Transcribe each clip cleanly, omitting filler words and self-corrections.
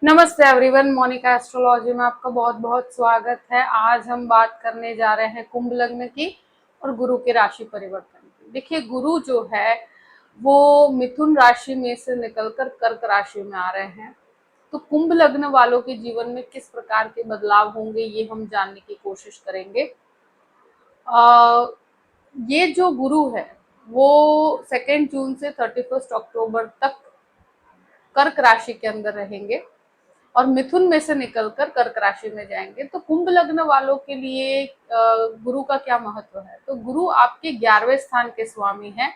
नमस्ते everyone, Monika astrology में आपका बहुत बहुत स्वागत है। आज हम बात करने जा रहे हैं कुंभ लग्न की और गुरु के राशि परिवर्तन की। देखिए, गुरु जो है वो मिथुन राशि में से निकलकर कर्क राशि में आ रहे हैं, तो कुंभ लग्न वालों के जीवन में किस प्रकार के बदलाव होंगे ये हम जानने की कोशिश करेंगे। ये जो गुरु है वो 2 जून से 31 अक्टूबर तक कर्क राशि के अंदर रहेंगे और मिथुन में से निकलकर कर्क राशि में जाएंगे। तो कुंभ लग्न वालों के लिए गुरु का क्या महत्व है? तो गुरु आपके 11वें स्थान के स्वामी हैं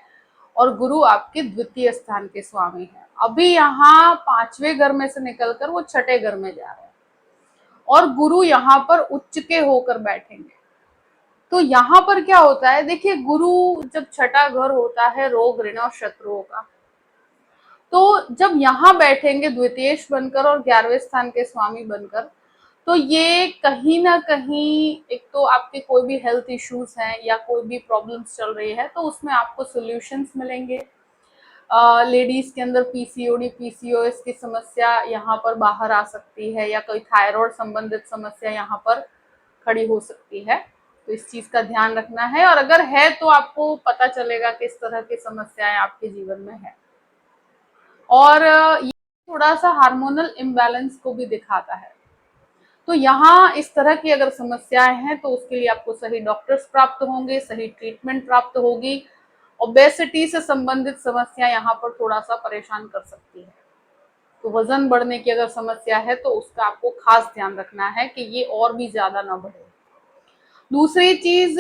और गुरु आपके द्वितीय स्थान के स्वामी हैं। अभी यहाँ 5वें घर में से निकलकर वो 6ठे घर में जा रहे हैं और गुरु यहाँ पर उच्च के होकर बैठेंगे। तो यहाँ पर क्या होता है, देखिए, गुरु जब 6ठा घर होता है रोग ऋण और शत्रुओं का, तो जब यहाँ बैठेंगे द्वितीयेश बनकर और 11वें स्थान के स्वामी बनकर, तो ये कहीं ना कहीं एक तो आपके कोई भी हेल्थ इश्यूज हैं या कोई भी प्रॉब्लम्स चल रही है तो उसमें आपको सॉल्यूशंस मिलेंगे। लेडीज के अंदर पीसीओडी पीसीओएस की समस्या यहाँ पर बाहर आ सकती है या कोई थायराइड संबंधित समस्या यहाँ पर खड़ी हो सकती है, तो इस चीज का ध्यान रखना है। और अगर है तो आपको पता चलेगा किस तरह की समस्याएं आपके जीवन में है। और ये थोड़ा सा हार्मोनल इम्बैलेंस को भी दिखाता है। तो यहाँ इस तरह की अगर समस्याएं हैं तो उसके लिए आपको सही डॉक्टर्स प्राप्त होंगे, सही ट्रीटमेंट प्राप्त होगी। ओबेसिटी से संबंधित समस्या यहाँ पर थोड़ा सा परेशान कर सकती है, तो वजन बढ़ने की अगर समस्या है तो उसका आपको खास ध्यान रखना है कि ये और भी ज्यादा ना बढ़े। दूसरी चीज,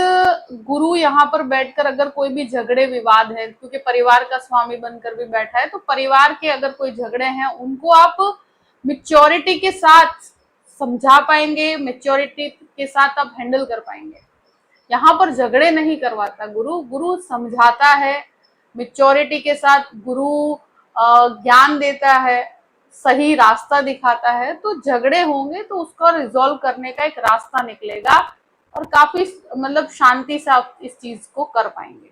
गुरु यहाँ पर बैठकर अगर कोई भी झगड़े विवाद है, क्योंकि परिवार का स्वामी बनकर भी बैठा है, तो परिवार के अगर कोई झगड़े हैं उनको आप मिच्योरिटी के साथ समझा पाएंगे, मेच्योरिटी के साथ आप हैंडल कर पाएंगे। यहाँ पर झगड़े नहीं करवाता गुरु, गुरु समझाता है मिच्योरिटी के साथ। गुरु ज्ञान देता है, सही रास्ता दिखाता है। तो झगड़े होंगे तो उसको रिजॉल्व करने का एक रास्ता निकलेगा और काफी मतलब शांति से आप इस चीज को कर पाएंगे।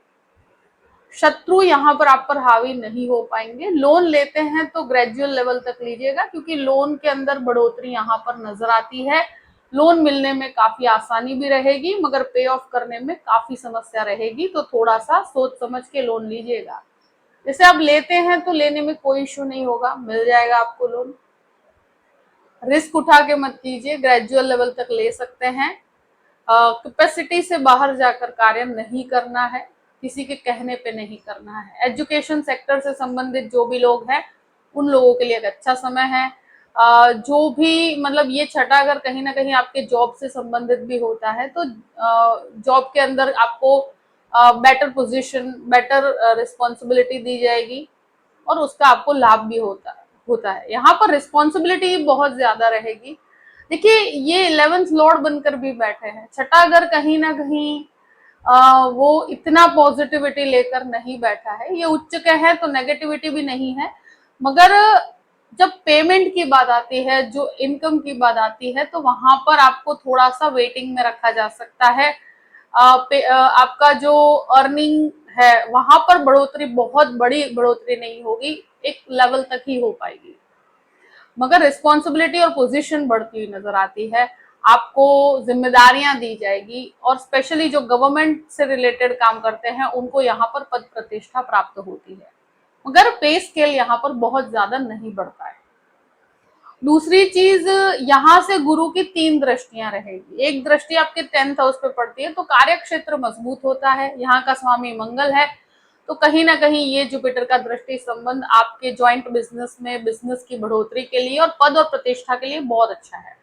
शत्रु यहाँ पर आप पर हावी नहीं हो पाएंगे। लोन लेते हैं तो ग्रेजुअल लेवल तक लीजिएगा, क्योंकि लोन के अंदर बढ़ोतरी यहाँ पर नजर आती है। लोन मिलने में काफी आसानी भी रहेगी, मगर पे ऑफ करने में काफी समस्या रहेगी, तो थोड़ा सा सोच समझ के लोन लीजिएगा। जैसे आप लेते हैं तो लेने में कोई इश्यू नहीं होगा, मिल जाएगा आपको लोन। रिस्क उठा के मत कीजिए, ग्रेजुअल लेवल तक ले सकते हैं। कैपेसिटी से बाहर जाकर कार्य नहीं करना है, किसी के कहने पे नहीं करना है। एजुकेशन सेक्टर से संबंधित जो भी लोग हैं उन लोगों के लिए एक अच्छा समय है। जो भी मतलब ये 6ठा घर कहीं ना कहीं आपके जॉब से संबंधित भी होता है, तो जॉब के अंदर आपको बेटर पोजीशन, बेटर रिस्पॉन्सिबिलिटी दी जाएगी और उसका आपको लाभ भी होता है। यहाँ पर रिस्पॉन्सिबिलिटी बहुत ज्यादा रहेगी। देखिए, ये 11th लॉर्ड बनकर भी बैठे हैं। 6ठा घर कहीं ना कहीं वो इतना पॉजिटिविटी लेकर नहीं बैठा है। ये उच्च के है तो नेगेटिविटी भी नहीं है, मगर जब पेमेंट की बात आती है, जो इनकम की बात आती है, तो वहां पर आपको थोड़ा सा वेटिंग में रखा जा सकता है। आपका जो अर्निंग है वहां पर बढ़ोतरी, बहुत बड़ी बढ़ोतरी नहीं होगी, एक लेवल तक ही हो पाएगी, मगर रिस्पॉन्सिबिलिटी और पोजीशन बढ़ती हुई नजर आती है। आपको जिम्मेदारियां दी जाएगी और स्पेशली जो गवर्नमेंट से रिलेटेड काम करते हैं उनको यहाँ पर पद प्रतिष्ठा प्राप्त होती है, मगर पे स्केल यहाँ पर बहुत ज्यादा नहीं बढ़ता है। दूसरी चीज, यहाँ से गुरु की 3 दृष्टियां रहेगी। एक दृष्टि आपके 10th हाउस पे पड़ती है, तो कार्य क्षेत्र मजबूत होता है। यहाँ का स्वामी मंगल है, तो कहीं ना कहीं ये जुपिटर का दृष्टि संबंध आपके ज्वाइंट बिजनेस में बिजनेस की बढ़ोतरी के लिए और पद और प्रतिष्ठा के लिए बहुत अच्छा है।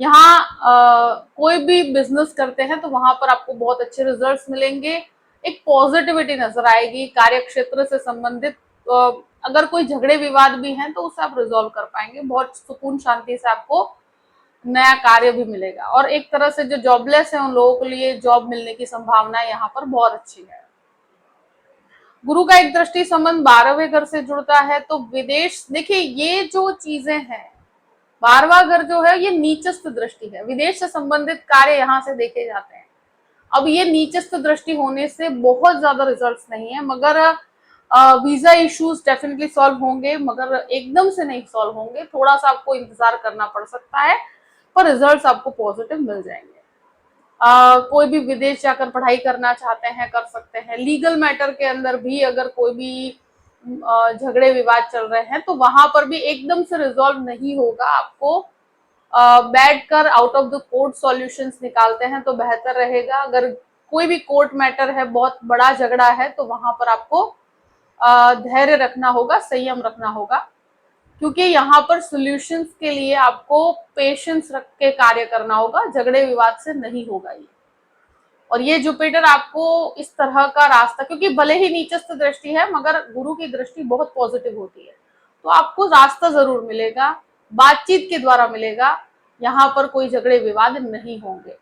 यहाँ कोई भी बिजनेस करते हैं तो वहां पर आपको बहुत अच्छे रिजल्ट्स मिलेंगे, एक पॉजिटिविटी नजर आएगी। कार्य क्षेत्र से संबंधित अगर कोई झगड़े विवाद भी हैं तो उसे आप रिजॉल्व कर पाएंगे, बहुत सुकून शांति से आपको नया कार्य भी मिलेगा। और एक तरह से जो जॉबलेस है उन लोगों के लिए जॉब मिलने की संभावना यहाँ पर बहुत अच्छी है। गुरु का एक दृष्टि संबंध 12वें घर से जुड़ता है, तो विदेश, देखिए ये जो चीजें हैं, 12वां घर जो है ये नीचस्थ दृष्टि है, विदेश से संबंधित कार्य यहाँ से देखे जाते हैं। अब ये नीचस्थ दृष्टि होने से बहुत ज्यादा रिजल्ट्स नहीं है, मगर वीजा इश्यूज डेफिनेटली सॉल्व होंगे, मगर एकदम से नहीं सॉल्व होंगे, थोड़ा सा आपको इंतजार करना पड़ सकता है, पर रिजल्ट्स आपको पॉजिटिव मिल जाएंगे। कोई भी विदेश जाकर पढ़ाई करना चाहते हैं कर सकते हैं। लीगल मैटर के अंदर भी अगर कोई भी झगड़े विवाद चल रहे हैं तो वहां पर भी एकदम से रिजॉल्व नहीं होगा, आपको बैठकर out of the court solutions निकालते हैं तो बेहतर रहेगा। अगर कोई भी कोर्ट मैटर है, बहुत बड़ा झगड़ा है, तो वहां पर आपको धैर्य रखना होगा, संयम रखना होगा, क्योंकि यहाँ पर सॉल्यूशंस के लिए आपको पेशेंस रख के कार्य करना होगा, झगड़े विवाद से नहीं होगा ये। और ये जुपिटर आपको इस तरह का रास्ता, क्योंकि भले ही नीचस्थ दृष्टि है मगर गुरु की दृष्टि बहुत पॉजिटिव होती है, तो आपको रास्ता जरूर मिलेगा, बातचीत के द्वारा मिलेगा, यहाँ पर कोई झगड़े विवाद नहीं होंगे।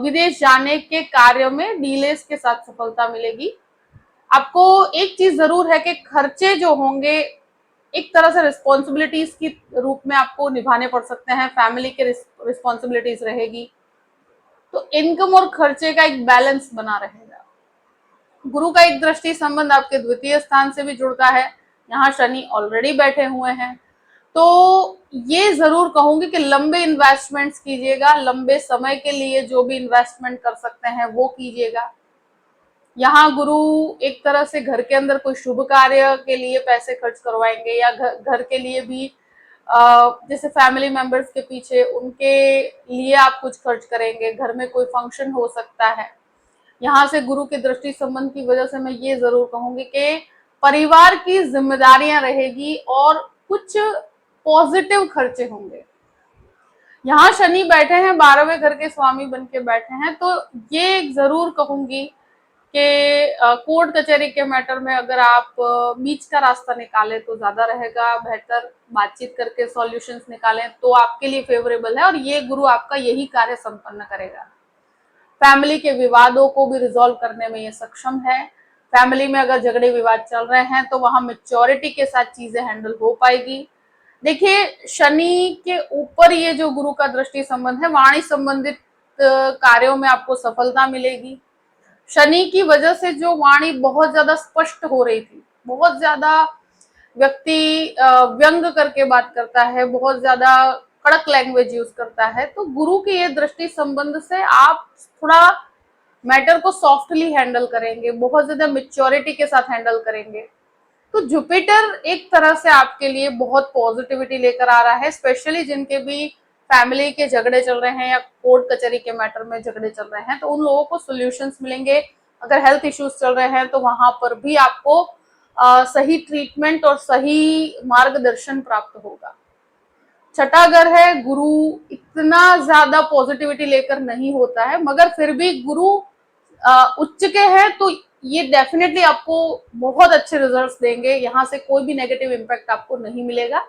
विदेश जाने के कार्य में डीलेस के साथ सफलता मिलेगी। आपको एक चीज जरूर है कि खर्चे जो होंगे एक तरह से रिस्पॉन्सिबिलिटीज की रूप में आपको निभाने पड़ सकते हैं, फैमिली के रिस्पॉन्सिबिलिटीज रहेगी, तो इनकम और खर्चे का एक बैलेंस बना रहेगा। गुरु का एक दृष्टि संबंध आपके द्वितीय स्थान से भी जुड़ता है, यहाँ शनि ऑलरेडी बैठे हुए हैं, तो ये जरूर कहूंगी कि लंबे इन्वेस्टमेंट्स कीजिएगा, लंबे समय के लिए जो भी इन्वेस्टमेंट कर सकते हैं वो कीजिएगा। यहाँ गुरु एक तरह से घर के अंदर कोई शुभ कार्य के लिए पैसे खर्च करवाएंगे, या घर के लिए भी जैसे फैमिली मेंबर्स के पीछे उनके लिए आप कुछ खर्च करेंगे, घर में कोई फंक्शन हो सकता है। यहाँ से गुरु की दृष्टि संबंध की वजह से मैं ये जरूर कहूंगी कि परिवार की जिम्मेदारियां रहेगी और कुछ पॉजिटिव खर्चे होंगे। यहाँ शनि बैठे हैं, 12वें घर के स्वामी बन के बैठे हैं, तो ये जरूर कहूंगी कि कोर्ट कचहरी के मैटर में अगर आप बीच का रास्ता निकालें तो ज्यादा रहेगा, बेहतर बातचीत करके सॉल्यूशंस निकालें तो आपके लिए फेवरेबल है, और ये गुरु आपका यही कार्य संपन्न करेगा। फैमिली के विवादों को भी रिजॉल्व करने में ये सक्षम है। फैमिली में अगर झगड़े विवाद चल रहे हैं तो वहां मेच्योरिटी के साथ चीजें हैंडल हो पाएगी। देखिए, शनि के ऊपर ये जो गुरु का दृष्टि संबंध है, वाणी संबंधित कार्यों में आपको सफलता मिलेगी। शनि की वजह से जो वाणी बहुत ज्यादा स्पष्ट हो रही थी, बहुत ज्यादा व्यक्ति व्यंग करके बात करता है, बहुत ज्यादा कड़क लैंग्वेज यूज करता है, तो गुरु की ये दृष्टि संबंध से आप थोड़ा मैटर को सॉफ्टली हैंडल करेंगे, बहुत ज्यादा मेच्योरिटी के साथ हैंडल करेंगे। तो जुपिटर एक तरह से आपके लिए बहुत पॉजिटिविटी लेकर आ रहा है, स्पेशली जिनके भी फैमिली के झगड़े चल रहे हैं या कोर्ट कचहरी के मैटर में झगड़े चल रहे हैं, तो उन लोगों को सॉल्यूशंस मिलेंगे। अगर हेल्थ इश्यूज चल रहे हैं तो वहां पर भी आपको सही ट्रीटमेंट और सही मार्गदर्शन प्राप्त होगा। छठा घर है, गुरु इतना ज्यादा पॉजिटिविटी लेकर नहीं होता है, मगर फिर भी गुरु उच्च के हैं तो ये डेफिनेटली आपको बहुत अच्छे रिजल्ट्स देंगे, यहाँ से कोई भी नेगेटिव इम्पैक्ट आपको नहीं मिलेगा।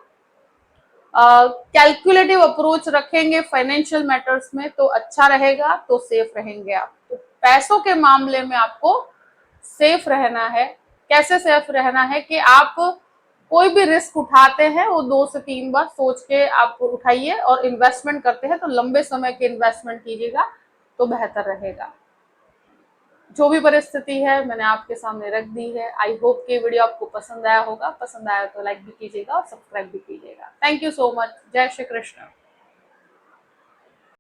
कैलकुलेटिव अप्रोच रखेंगे फाइनेंशियल मैटर्स में तो अच्छा रहेगा, तो सेफ रहेंगे आप। तो पैसों के मामले में आपको सेफ रहना है। कैसे सेफ रहना है कि आप कोई भी रिस्क उठाते हैं वो 2 से 3 बार सोच के आप उठाइए, और इन्वेस्टमेंट करते हैं तो लंबे समय के इन्वेस्टमेंट कीजिएगा तो बेहतर रहेगा। जो भी परिस्थिति है मैंने आपके सामने रख दी है। आई होप कि वीडियो आपको पसंद आया होगा, पसंद आया तो लाइक भी कीजिएगा और सब्सक्राइब भी कीजिएगा। Thank you so much. जय श्री कृष्ण।